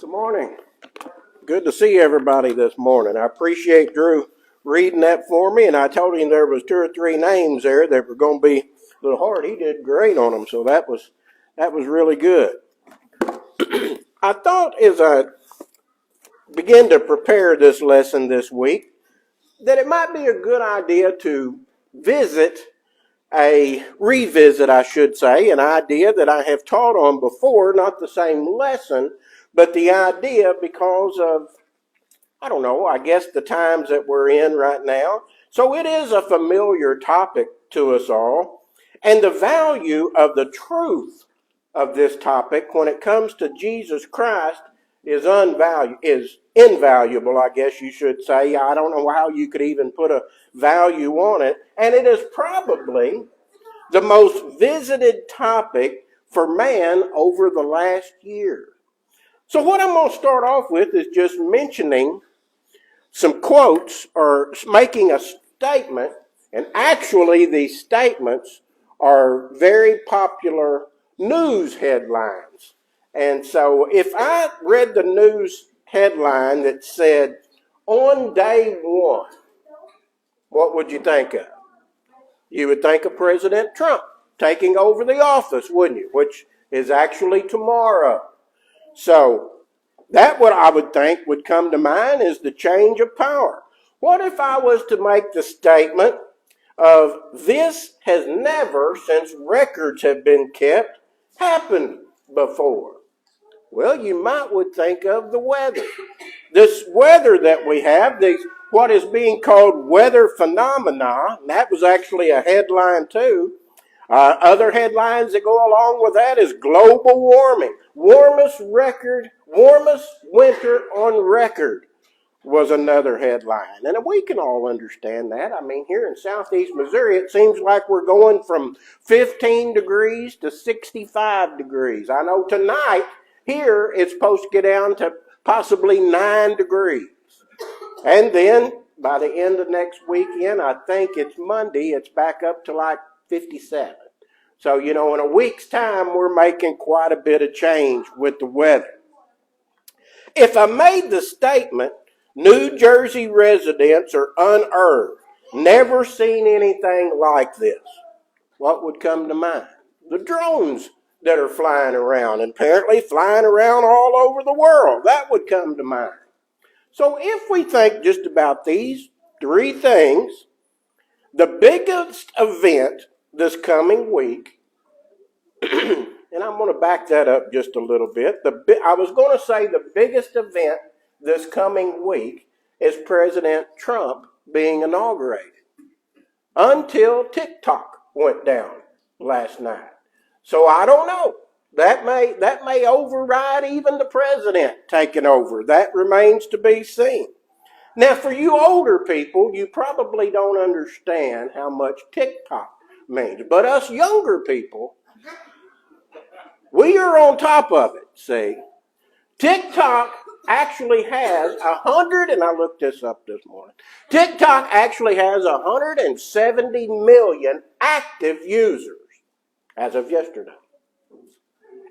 Good morning. Good to see everybody this morning. I appreciate Drew reading that for me, and I told him there was 2 or 3 names there that were going to be a little hard. He did great on them, so that was really good. I thought as I began to prepare this lesson this week that it might be a good idea to revisit, I should say, an idea that I have taught on before, not the same lesson, but the idea because of, I guess the times that we're in right now. So it is a familiar topic to us all. And the value of the truth of this topic when it comes to Jesus Christ is invaluable, I guess you should say. I don't know how you could even put a value on it. And it is probably the most visited topic for man over the last year. So what I'm going to start off with is just mentioning some quotes or making a statement, and actually these statements are very popular news headlines. And so if I read the news headline that said, "On day one," what would you think of? You would think of President Trump taking over the office, wouldn't you? Which is actually tomorrow. So that what I would think would come to mind is the change of power. What if I was to make the statement of this has never, since records have been kept, happened before? Well, you would think of the weather. This weather that we have, what is being called weather phenomena, and that was actually a headline too. Other headlines that go along with that is global warming. Warmest winter on record was another headline. And we can all understand that. I mean, here in southeast Missouri, it seems like we're going from 15 degrees to 65 degrees. I know tonight, here, it's supposed to get down to possibly 9 degrees. And then, by the end of next weekend, I think it's Monday, it's back up to like 57. So, in a week's time, we're making quite a bit of change with the weather. If I made the statement, New Jersey residents are unearthed, never seen anything like this, what would come to mind? The drones that are flying around, and apparently flying around all over the world, that would come to mind. So if we think just about these 3 things, the biggest event this coming week, and I'm going to back that up just a little bit. I was going to say the biggest event this coming week is President Trump being inaugurated. Until TikTok went down last night. So I don't know. That may override even the president taking over. That remains to be seen. Now, for you older people, you probably don't understand how much TikTok means. But us younger people, we are on top of it, see. TikTok actually has and I looked this up this morning, TikTok actually has 170 million active users as of yesterday.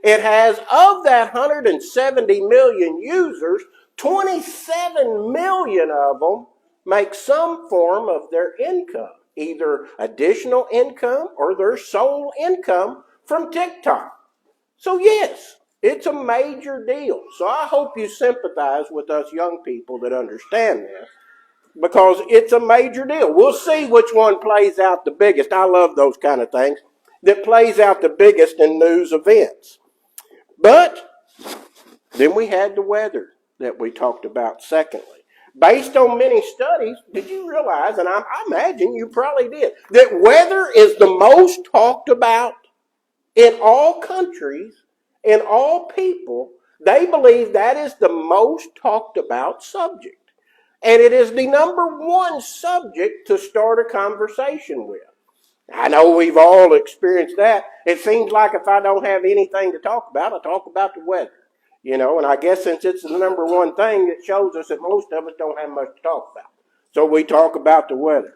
It has, of that 170 million users, 27 million of them make some form of their income, either additional income or their sole income from TikTok. So yes, it's a major deal. So I hope you sympathize with us young people that understand this, because it's a major deal. We'll see which one plays out the biggest. I love those kind of things that plays out the biggest in news events. But then we had the weather that we talked about secondly. Based on many studies, did you realize, and I imagine you probably did, that weather is the most talked about in all countries, in all people? They believe that is the most talked about subject. And it is the number 1 subject to start a conversation with. I know we've all experienced that. It seems like if I don't have anything to talk about, I talk about the weather. And I guess since it's the number 1 thing, it shows us that most of us don't have much to talk about. So we talk about the weather.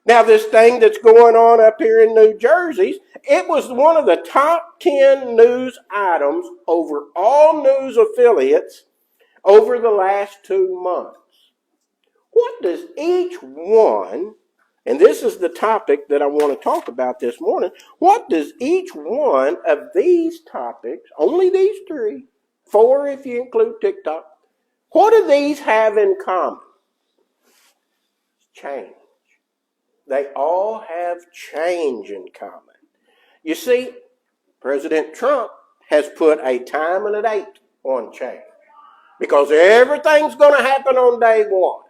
Now, this thing that's going on up here in New Jersey, it was one of the top 10 news items over all news affiliates over the last 2 months. What does each one, and this is the topic that I want to talk about this morning, what does each one of these topics, only these 3, 4 if you include TikTok, what do these have in common? Change. They all have change in common. You see, President Trump has put a time and a date on change because everything's going to happen on day one.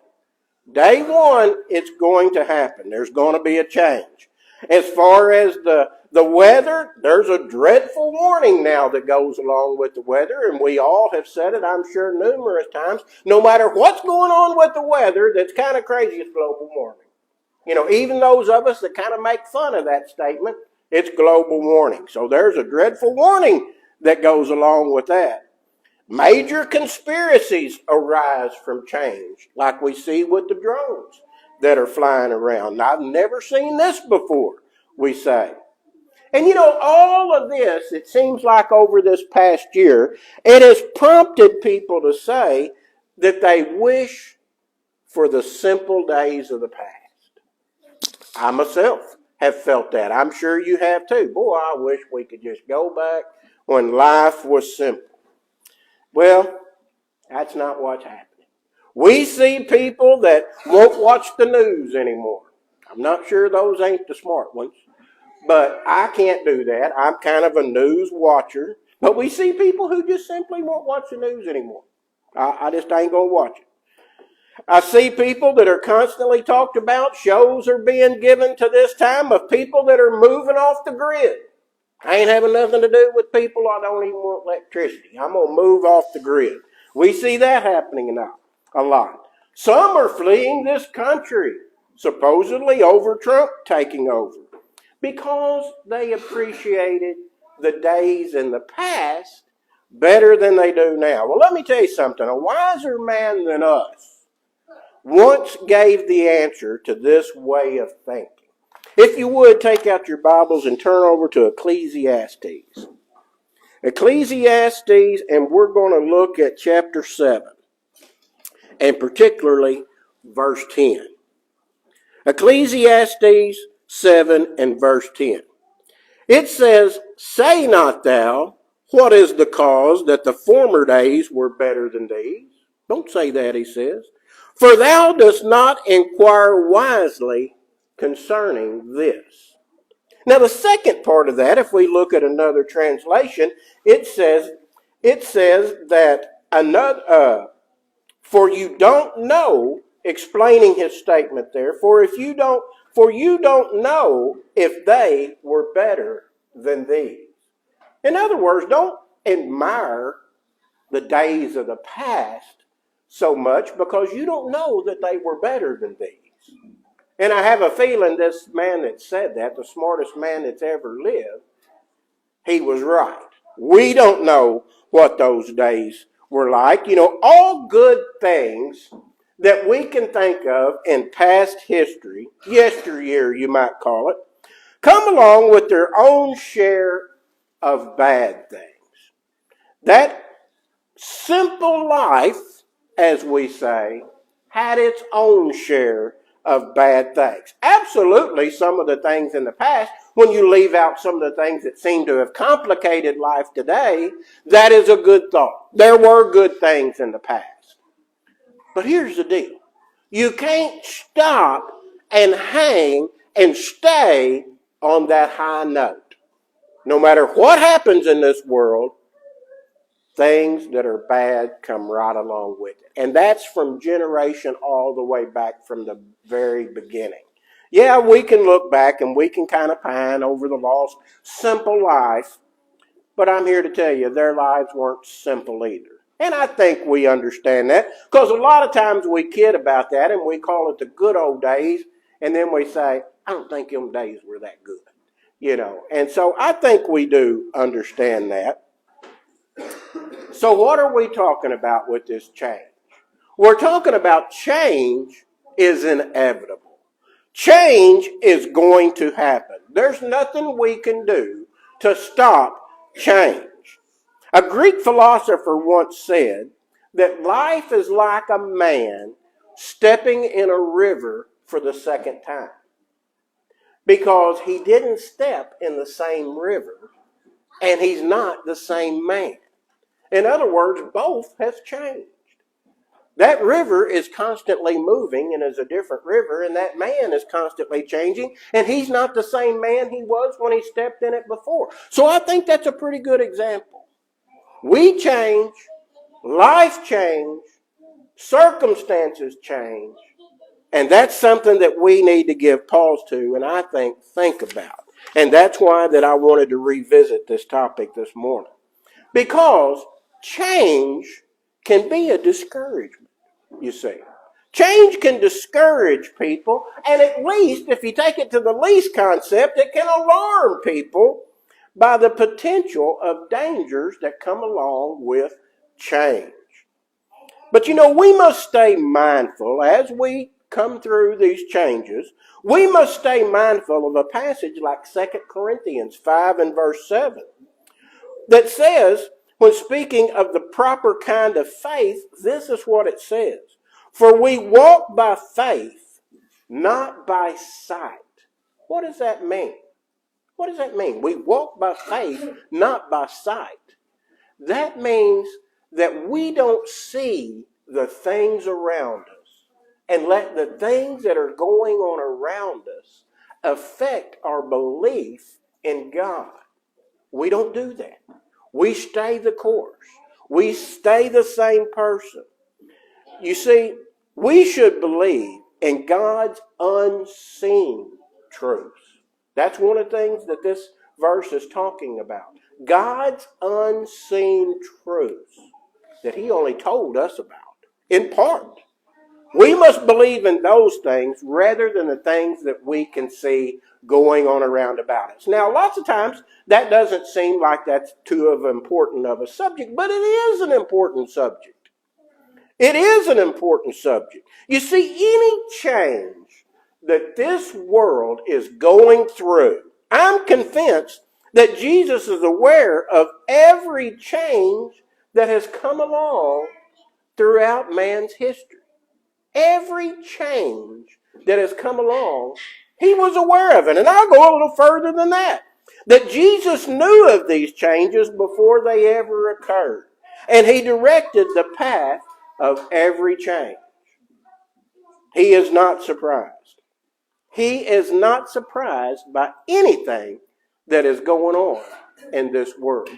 Day one, it's going to happen. There's going to be a change. As far as the weather, there's a dreadful warning now that goes along with the weather, and we all have said it, I'm sure, numerous times. No matter what's going on with the weather, that's kind of crazy, it's global warming. You know, even those of us that kind of make fun of that statement, it's global warming. So there's a dreadful warning that goes along with that. Major conspiracies arise from change, like we see with the drones that are flying around. I've never seen this before, we say. And you know, all of this, it seems like over this past year, it has prompted people to say that they wish for the simple days of the past. I myself have felt that. I'm sure you have too. Boy, I wish we could just go back when life was simple. Well, that's not what's happening. We see people that won't watch the news anymore. I'm not sure those ain't the smart ones, but I can't do that. I'm kind of a news watcher. But we see people who just simply won't watch the news anymore. I just ain't going to watch it. I see people that are constantly talked about. Shows are being given to this time of people that are moving off the grid. I ain't having nothing to do with people. I don't even want electricity. I'm going to move off the grid. We see that happening now a lot. Some are fleeing this country, supposedly over Trump taking over, because they appreciated the days in the past better than they do now. Well, let me tell you something. A wiser man than us once gave the answer to this way of thinking. If you would, take out your Bibles and turn over to Ecclesiastes. Ecclesiastes, and we're going to look at chapter 7, and particularly verse 10. Ecclesiastes 7 and verse 10. It says, "Say not thou, what is the cause that the former days were better than these?" Don't say that, he says. "For thou dost not inquire wisely concerning this." Now the second part of that, if we look at another translation, it says that for you don't know, explaining his statement there, for you don't know if they were better than these. In other words, don't admire the days of the past so much because you don't know that they were better than these. And I have a feeling this man that said that, the smartest man that's ever lived, he was right. We don't know what those days were like. You know, all good things that we can think of in past history, yesteryear you might call it, come along with their own share of bad things. That simple life, as we say, had its own share of bad things. Absolutely, some of the things in the past, when you leave out some of the things that seem to have complicated life today, that is a good thought. There were good things in the past. But here's the deal. You can't stop and hang and stay on that high note. No matter what happens in this world, things that are bad come right along with it. And that's from generation all the way back from the very beginning. Yeah, we can look back and we can kind of pine over the lost simple life, but I'm here to tell you their lives weren't simple either. And I think we understand that because a lot of times we kid about that and we call it the good old days, and then we say, I don't think them days were that good. You know, and so I think we do understand that. So what are we talking about with this change? We're talking about change is inevitable. Change is going to happen. There's nothing we can do to stop change. A Greek philosopher once said that life is like a man stepping in a river for the second time. Because he didn't step in the same river, and he's not the same man. In other words, both has changed. That river is constantly moving and is a different river, and that man is constantly changing, and he's not the same man he was when he stepped in it before. So I think that's a pretty good example. We change, life change, circumstances change, and that's something that we need to give pause to and I think about. And that's why that I wanted to revisit this topic this morning. Because change can be a discouragement, you see. Change can discourage people, and at least, if you take it to the least concept, it can alarm people by the potential of dangers that come along with change. But we must stay mindful as we come through these changes. We must stay mindful of a passage like 2 Corinthians 5 and verse 7 that says, when speaking of the proper kind of faith, this is what it says. For we walk by faith, not by sight. What does that mean? What does that mean? We walk by faith, not by sight. That means that we don't see the things around us and let the things that are going on around us affect our belief in God. We don't do that. We stay the course. We stay the same person. You see, we should believe in God's unseen truths. That's one of the things that this verse is talking about. God's unseen truths that He only told us about, in part. We must believe in those things rather than the things that we can see going on around about us. Now, lots of times that doesn't seem like that's too important of a subject, but it is an important subject. It is an important subject. You see, any change that this world is going through, I'm convinced that Jesus is aware of every change that has come along throughout man's history. Every change that has come along, He was aware of it. And I'll go a little further than that. That Jesus knew of these changes before they ever occurred. And He directed the path of every change. He is not surprised. He is not surprised by anything that is going on in this world.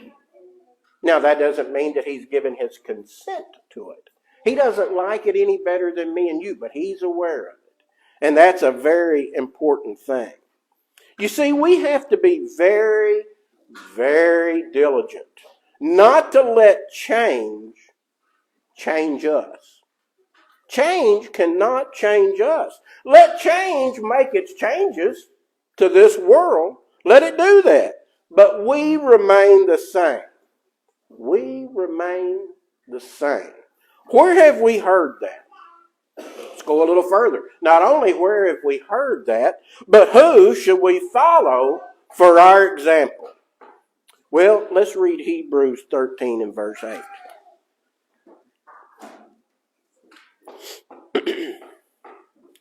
Now, that doesn't mean that He's given His consent to it. He doesn't like it any better than me and you, but He's aware of it. And that's a very important thing. You see, we have to be very, very diligent not to let change us. Change cannot change us. Let change make its changes to this world. Let it do that. But we remain the same. We remain the same. Where have we heard that? Let's go a little further. Not only where have we heard that, but who should we follow for our example? Well, let's read Hebrews 13 and verse 8.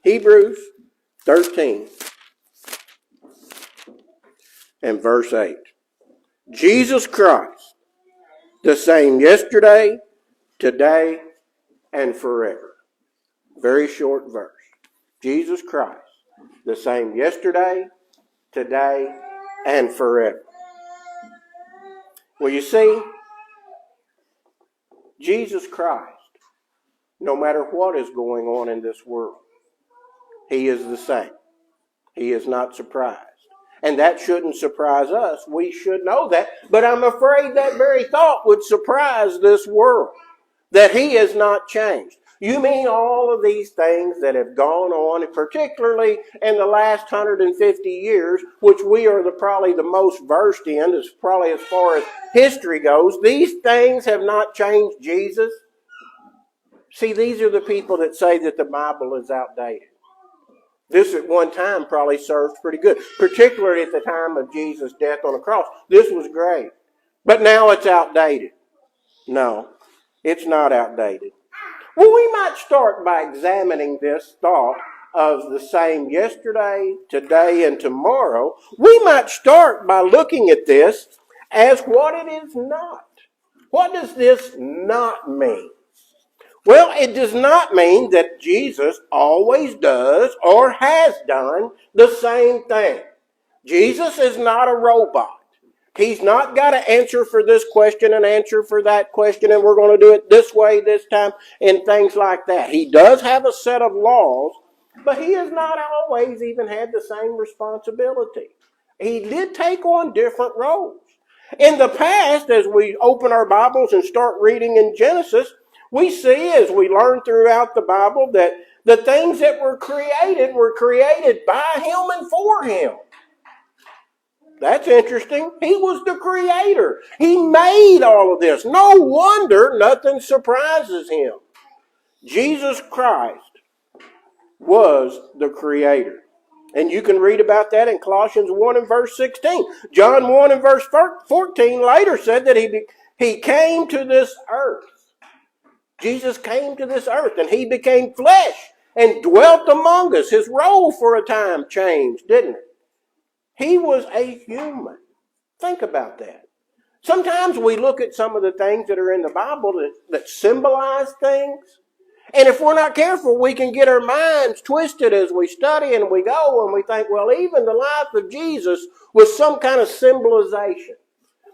Hebrews 13 and verse 8. Jesus Christ, the same yesterday, today, and forever. Very short verse. Jesus Christ, the same yesterday, today, and forever. Well, you see, Jesus Christ, no matter what is going on in this world, He is the same. He is not surprised. And that shouldn't surprise us. We should know that. But I'm afraid that very thought would surprise this world, that He has not changed. You mean all of these things that have gone on, particularly in the last 150 years, which we are probably the most versed in, as probably as far as history goes, these things have not changed Jesus? See, these are the people that say that the Bible is outdated. This at one time probably served pretty good, particularly at the time of Jesus' death on the cross. This was great. But now it's outdated. No, It's not outdated. Well, we might start by examining this thought of the same yesterday, today, and tomorrow. We might start by looking at this as what it is not. What does this not mean? Well, it does not mean that Jesus always does or has done the same thing. Jesus is not a robot. He's not got an answer for this question and answer for that question, and we're going to do it this way this time, and things like that. He does have a set of laws, but he has not always even had the same responsibility. He did take on different roles. In the past, as we open our Bibles and start reading in Genesis, we see, as we learn throughout the Bible, that the things that were created by him and for him. That's interesting. He was the creator. He made all of this. No wonder nothing surprises him. Jesus Christ was the creator. And you can read about that in Colossians 1 and verse 16. John 1 and verse 14 later said that he came to this earth. Jesus came to this earth and he became flesh and dwelt among us. His role for a time changed, didn't it? He was a human. Think about that. Sometimes we look at some of the things that are in the Bible that symbolize things. And if we're not careful, we can get our minds twisted as we study and we go and we think, well, even the life of Jesus was some kind of symbolization.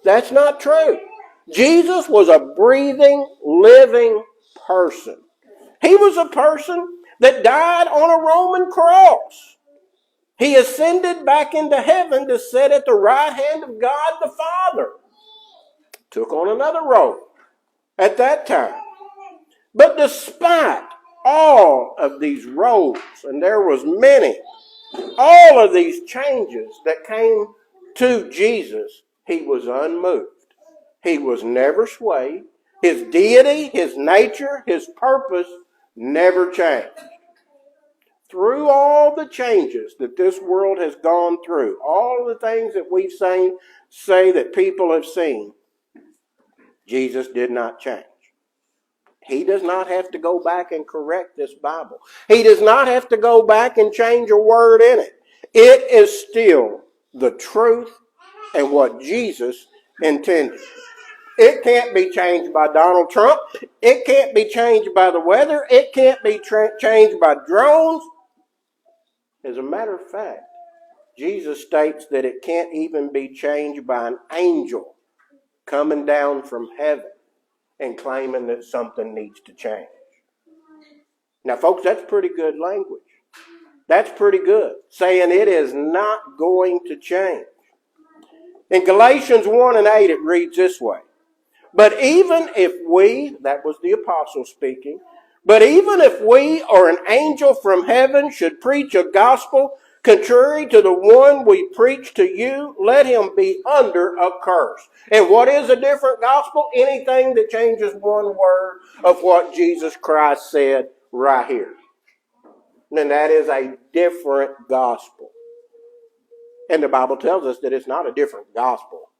That's not true. Jesus was a breathing, living person. He was a person that died on a Roman cross. He ascended back into heaven to sit at the right hand of God the Father. Took on another role at that time. But despite all of these roles, and there was many, all of these changes that came to Jesus, he was unmoved. He was never swayed. His deity, his nature, his purpose never changed. Through all the changes that this world has gone through, all the things that we've seen, say that people have seen, Jesus did not change. He does not have to go back and correct this Bible. He does not have to go back and change a word in it. It is still the truth and what Jesus intended. It can't be changed by Donald Trump. It can't be changed by the weather. It can't be changed by drones. As a matter of fact, Jesus states that it can't even be changed by an angel coming down from heaven and claiming that something needs to change. Now, folks, that's pretty good language. That's pretty good, saying it is not going to change. In Galatians 1 and 8, it reads this way. But even if we, that was the apostle speaking, but even if we or an angel from heaven should preach a gospel contrary to the one we preach to you, let him be under a curse. And what is a different gospel? Anything that changes one word of what Jesus Christ said right here. And that is a different gospel. And the Bible tells us that it's not a different gospel.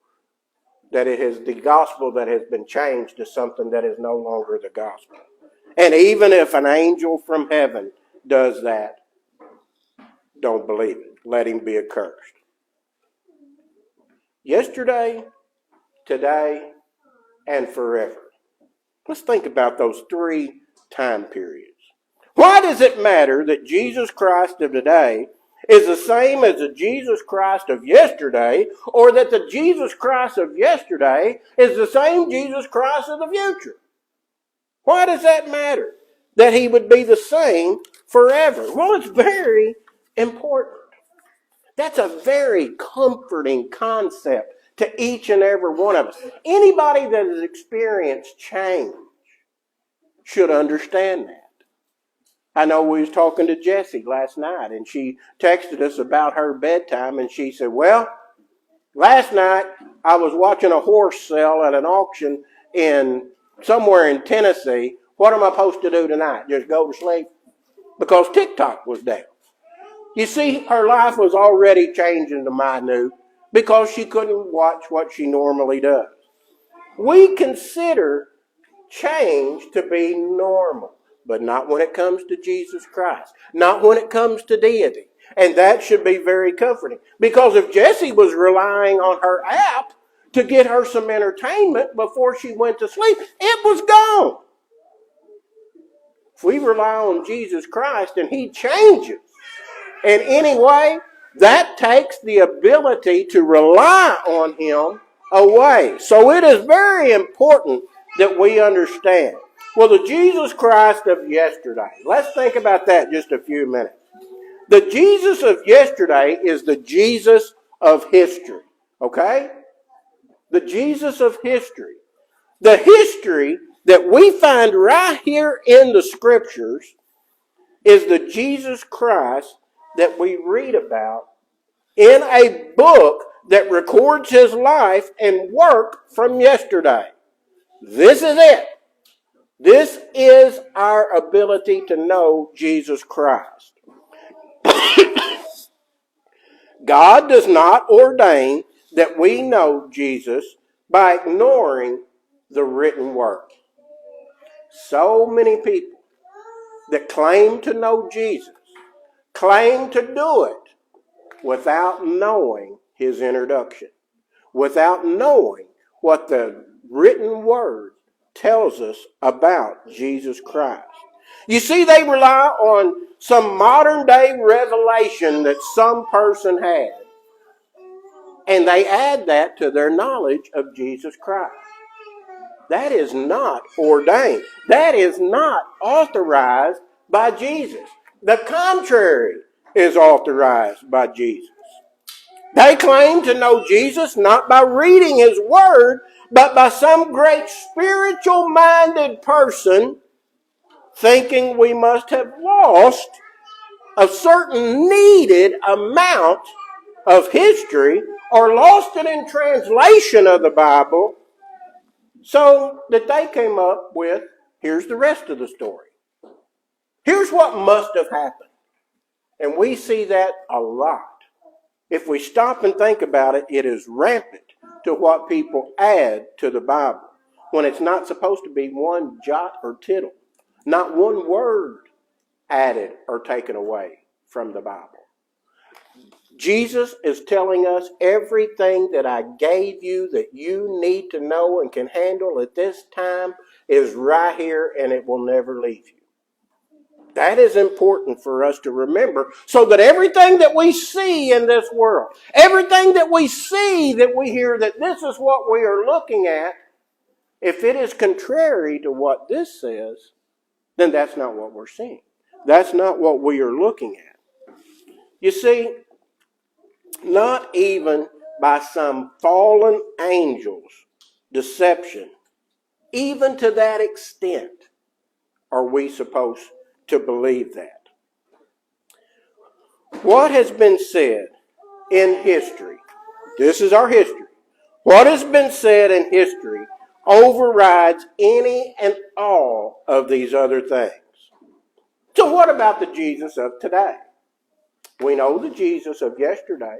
That it is the gospel that has been changed to something that is no longer the gospel. And even if an angel from heaven does that, don't believe it. Let him be accursed. Yesterday, today, and forever. Let's think about those three time periods. Why does it matter that Jesus Christ of today is the same as the Jesus Christ of yesterday, or that the Jesus Christ of yesterday is the same Jesus Christ of the future? Why does that matter? That he would be the same forever. Well, it's very important. That's a very comforting concept to each and every one of us. Anybody that has experienced change should understand that. I know we was talking to Jessie last night, and she texted us about her bedtime, and she said, well, last night I was watching a horse sell at an auction somewhere in Tennessee. What am I supposed to do tonight? Just go to sleep? Because TikTok was down. You see, her life was already changing to minute because she couldn't watch what she normally does. We consider change to be normal, but not when it comes to Jesus Christ, not when it comes to deity. And that should be very comforting. Because if Jessie was relying on her app to get her some entertainment before she went to sleep, it was gone. If we rely on Jesus Christ and He changes in any way, that takes the ability to rely on Him away. So it is very important that we understand. Well, the Jesus Christ of yesterday, let's think about that just a few minutes. The Jesus of yesterday is the Jesus of history. Okay? The Jesus of history. The history that we find right here in the Scriptures is the Jesus Christ that we read about in a book that records His life and work from yesterday. This is it. This is our ability to know Jesus Christ. God does not ordain that we know Jesus by ignoring the written word. So many people that claim to know Jesus claim to do it without knowing His introduction, without knowing what the written word tells us about Jesus Christ. You see, they rely on some modern day revelation that some person had, and they add that to their knowledge of Jesus Christ. That is not ordained. That is not authorized by Jesus. The contrary is authorized by Jesus. They claim to know Jesus not by reading His Word, but by some great spiritual-minded person thinking we must have lost a certain needed amount of history or lost it in translation of the Bible, so that they came up with, here's the rest of the story. Here's what must have happened. And we see that a lot. If we stop and think about it, it is rampant to what people add to the Bible when it's not supposed to be one jot or tittle, not one word added or taken away from the Bible. Jesus is telling us everything that I gave you that you need to know and can handle at this time is right here, and it will never leave you. That is important for us to remember, so that everything that we see in this world, everything that we see, that we hear, that this is what we are looking at, if it is contrary to what this says, then that's not what we're seeing. That's not what we are looking at. You see, not even by some fallen angel's deception, even to that extent, are we supposed to believe that. What has been said in history, this is our history, what has been said in history overrides any and all of these other things. So what about the Jesus of today? We know the Jesus of yesterday.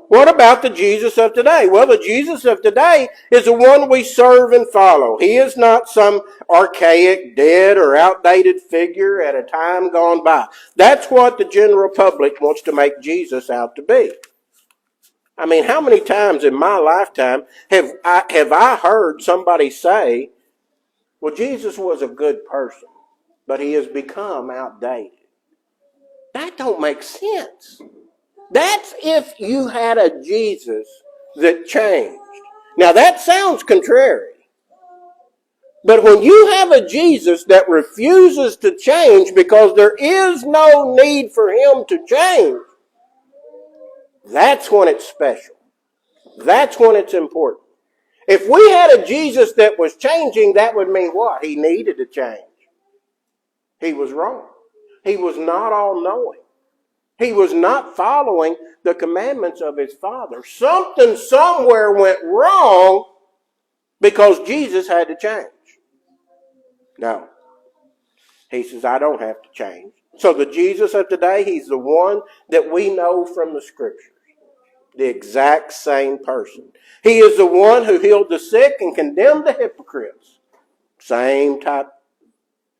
What about the Jesus of today? Well, the Jesus of today is the one we serve and follow. He is not some archaic, dead, or outdated figure at a time gone by. That's what the general public wants to make Jesus out to be. I mean, how many times in my lifetime have I heard somebody say, well, Jesus was a good person, but he has become outdated? That don't make sense. That's if you had a Jesus that changed. Now that sounds contrary. But when you have a Jesus that refuses to change because there is no need for him to change, that's when it's special. That's when it's important. If we had a Jesus that was changing, that would mean what? He needed to change. He was wrong. He was not all-knowing. He was not following the commandments of his Father. Something somewhere went wrong because Jesus had to change. No. He says, I don't have to change. So the Jesus of today, he's the one that we know from the Scriptures. The exact same person. He is the one who healed the sick and condemned the hypocrites. Same type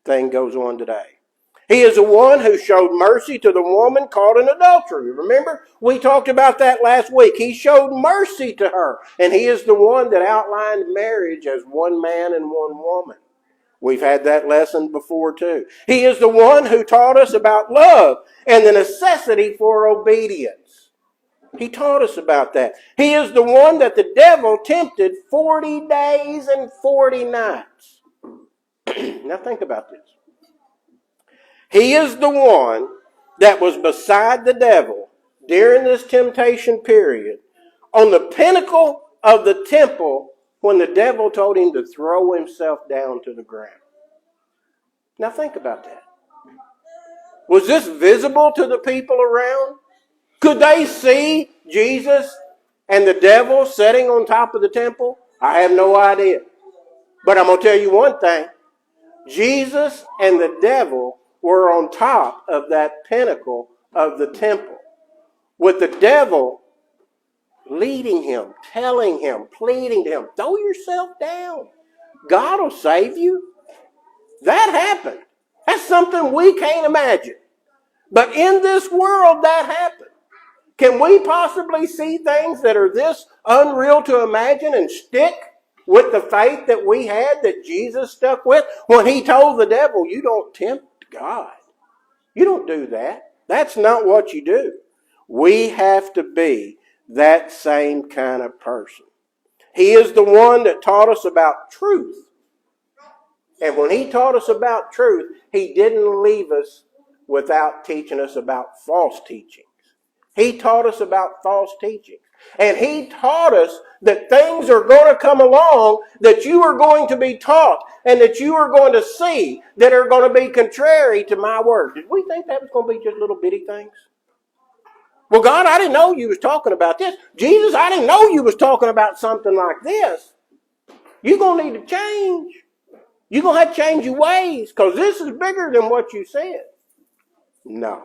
thing goes on today. He is the one who showed mercy to the woman caught in adultery. Remember, we talked about that last week. He showed mercy to her. And he is the one that outlined marriage as one man and one woman. We've had that lesson before too. He is the one who taught us about love and the necessity for obedience. He taught us about that. He is the one that the devil tempted 40 days and 40 nights. Now think about this. He is the one that was beside the devil during this temptation period on the pinnacle of the temple when the devil told him to throw himself down to the ground. Now think about that. Was this visible to the people around? Could they see Jesus and the devil sitting on top of the temple? I have no idea. But I'm going to tell you one thing. Jesus and the devil were on top of that pinnacle of the temple, with the devil leading him, telling him, pleading to him, throw yourself down. God will save you. That happened. That's something we can't imagine. But in this world, that happened. Can we possibly see things that are this unreal to imagine and stick with the faith that we had, that Jesus stuck with, when he told the devil, you don't tempt God. You don't do that. That's not what you do. We have to be that same kind of person. He is the one that taught us about truth. And when he taught us about truth, he didn't leave us without teaching us about false teachings. He taught us about false teachings. And he taught us that things are going to come along that you are going to be taught and that you are going to see that are going to be contrary to my word. Did we think that was going to be just little bitty things? Well, God, I didn't know you was talking about this. Jesus, I didn't know you was talking about something like this. You're going to need to change. You're going to have to change your ways because this is bigger than what you said. No,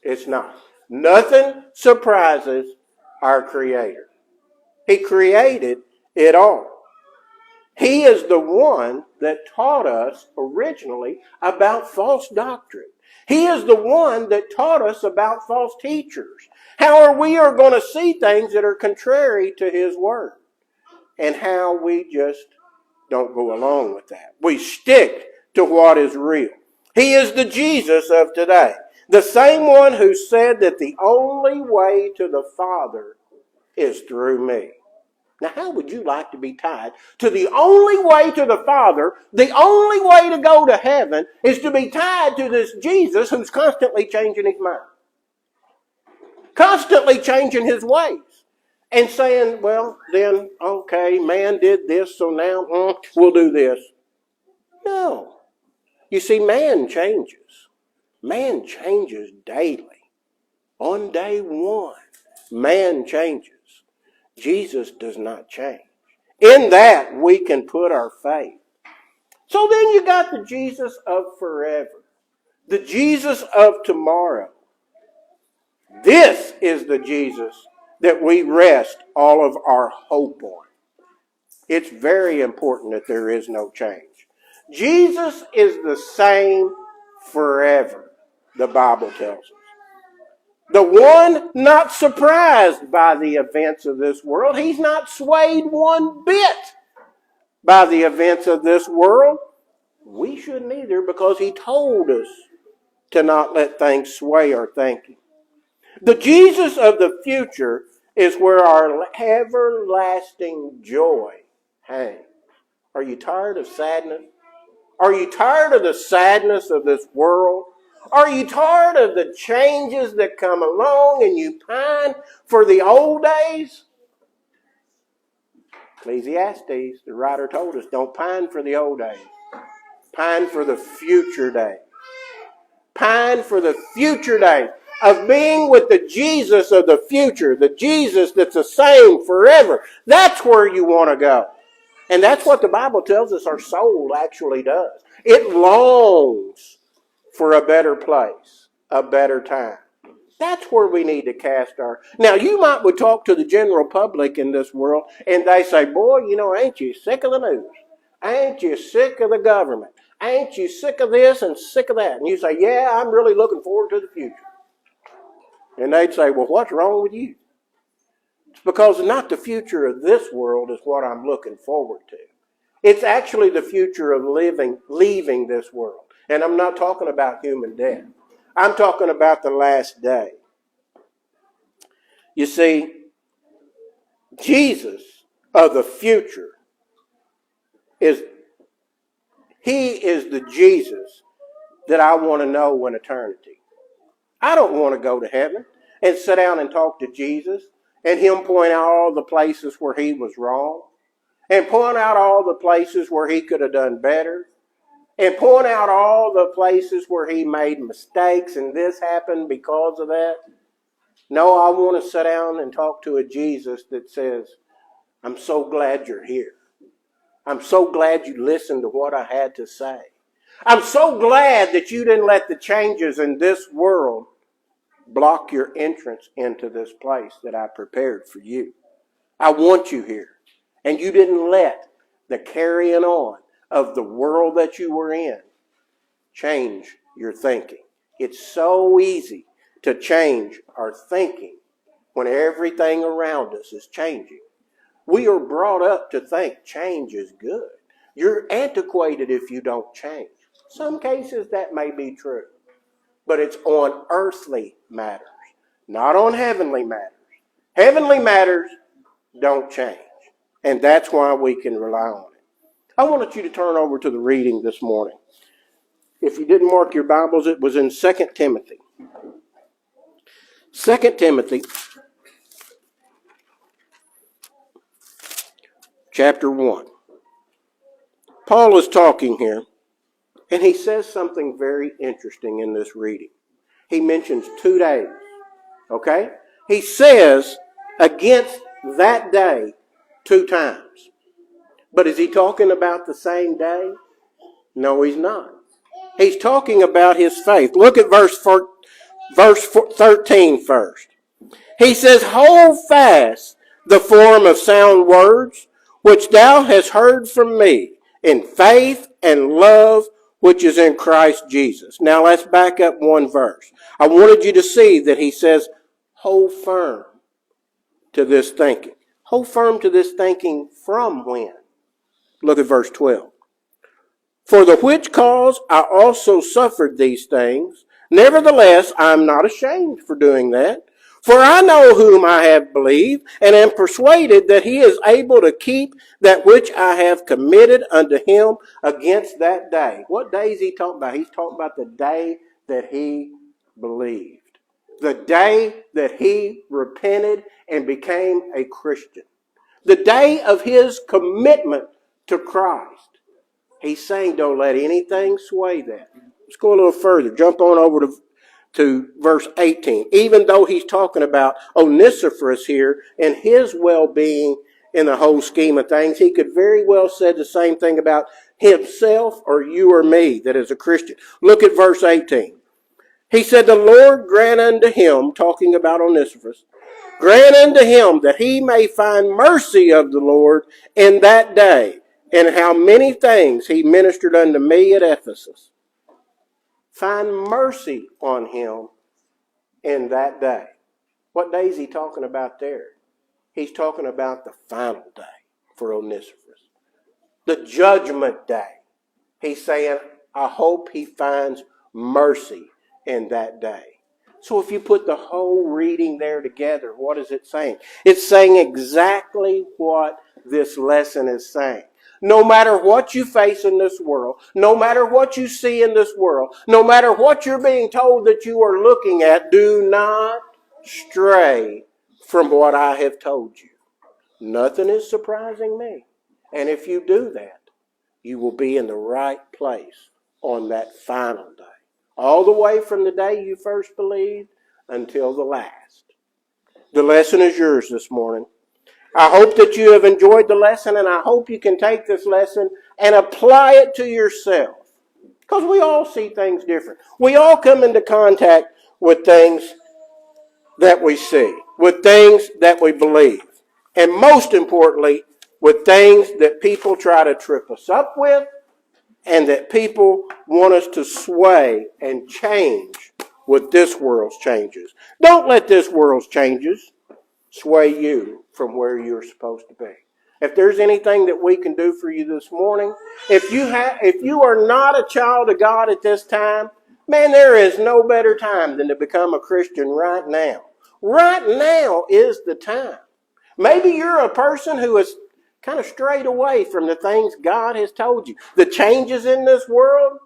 it's not. Nothing surprises our Creator. He created it all. He is the one that taught us originally about false doctrine. He is the one that taught us about false teachers. How we are going to see things that are contrary to his word. And how we just don't go along with that. We stick to what is real. He is the Jesus of today. The same one who said that the only way to the Father is through me. Now, how would you like to be tied to the only way to the Father, the only way to go to heaven, is to be tied to this Jesus who's constantly changing his mind? Constantly changing his ways. And saying, well, then, okay, man did this, so now we'll do this. No. You see, man changes. Man changes daily. On day one, man changes. Jesus does not change. In that, we can put our faith. So then you got the Jesus of forever. The Jesus of tomorrow. This is the Jesus that we rest all of our hope on. It's very important that there is no change. Jesus is the same forever, the Bible tells us. The one not surprised by the events of this world. He's not swayed one bit by the events of this world. We shouldn't either, because he told us to not let things sway our thinking. The Jesus of the future is where our everlasting joy hangs. Are you tired of sadness? Are you tired of the sadness of this world? Are you tired of the changes that come along and you pine for the old days? Ecclesiastes, the writer told us, don't pine for the old days. Pine for the future day. Pine for the future day of being with the Jesus of the future, the Jesus that's the same forever. That's where you want to go. And that's what the Bible tells us our soul actually does. It longs for a better place, a better time. That's where we need to cast our... Now, you would talk to the general public in this world, and they say, boy, ain't you sick of the news? Ain't you sick of the government? Ain't you sick of this and sick of that? And you say, yeah, I'm really looking forward to the future. And they'd say, well, what's wrong with you? It's because not the future of this world is what I'm looking forward to. It's actually the future of leaving this world. And I'm not talking about human death. I'm talking about the last day. You see, Jesus of the future He is the Jesus that I want to know in eternity. I don't want to go to heaven and sit down and talk to Jesus and Him point out all the places where He was wrong and point out all the places where He could have done better and point out all the places where He made mistakes and this happened because of that. No, I want to sit down and talk to a Jesus that says, I'm so glad you're here. I'm so glad you listened to what I had to say. I'm so glad that you didn't let the changes in this world block your entrance into this place that I prepared for you. I want you here. And you didn't let the carrying on of the world that you were in change your thinking. It's so easy to change our thinking when everything around us is changing. We are brought up to think change is good. You're antiquated if you don't change. Some cases that may be true, but it's on earthly matters, not on heavenly matters. Heavenly matters don't change, and that's why we can rely on it. I wanted you to turn over to the reading this morning. If you didn't mark your Bibles, it was in 2 Timothy. 2 Timothy chapter 1. Paul is talking here, and he says something very interesting in this reading. He mentions 2 days, okay? He says against that day 2 times. But is he talking about the same day? No, he's not. He's talking about his faith. Look at verse 13 first. He says, hold fast the form of sound words, which thou hast heard from me, in faith and love, which is in Christ Jesus. Now let's back up one verse. I wanted you to see that he says, hold firm to this thinking. Hold firm to this thinking from when? Look at verse 12. For the which cause I also suffered these things. Nevertheless, I am not ashamed for doing that. For I know whom I have believed, and am persuaded that he is able to keep that which I have committed unto him against that day. What day is he talking about? He's talking about the day that he believed. The day that he repented and became a Christian. The day of his commitment to Christ. He's saying don't let anything sway that. Let's go a little further. Jump on over to verse 18. Even though he's talking about Onesiphorus here and his well-being in the whole scheme of things, he could very well say the same thing about himself or you or me that is a Christian. Look at verse 18. He said, the Lord grant unto him, talking about Onesiphorus, grant unto him that he may find mercy of the Lord in that day, and how many things he ministered unto me at Ephesus. Find mercy on him in that day. What day is he talking about there? He's talking about the final day for Onesiphorus. The judgment day. He's saying, I hope he finds mercy in that day. So if you put the whole reading there together, what is it saying? It's saying exactly what this lesson is saying. No matter what you face in this world, no matter what you see in this world, no matter what you're being told that you are looking at, do not stray from what I have told you. Nothing is surprising me. And if you do that, you will be in the right place on that final day. All the way from the day you first believed until the last. The lesson is yours this morning. I hope that you have enjoyed the lesson, and I hope you can take this lesson and apply it to yourself. Because we all see things different. We all come into contact with things that we see, with things that we believe. And most importantly, with things that people try to trip us up with and that people want us to sway and change with this world's changes. Don't let this world's changes sway you from where you're supposed to be. If there's anything that we can do for you this morning, if you are not a child of God at this time, man, there is no better time than to become a Christian right now. Right now is the time. Maybe you're a person who has kind of strayed away from the things God has told you. The changes in this world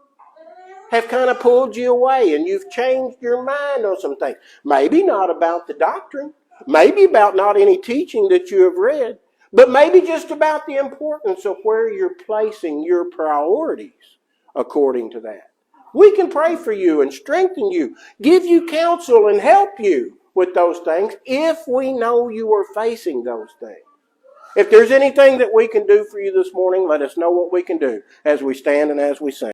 have kind of pulled you away and you've changed your mind on some things. Maybe not about the doctrine, maybe about not any teaching that you have read, but maybe just about the importance of where you're placing your priorities according to that. We can pray for you and strengthen you, give you counsel and help you with those things if we know you are facing those things. If there's anything that we can do for you this morning, let us know what we can do as we stand and as we sing.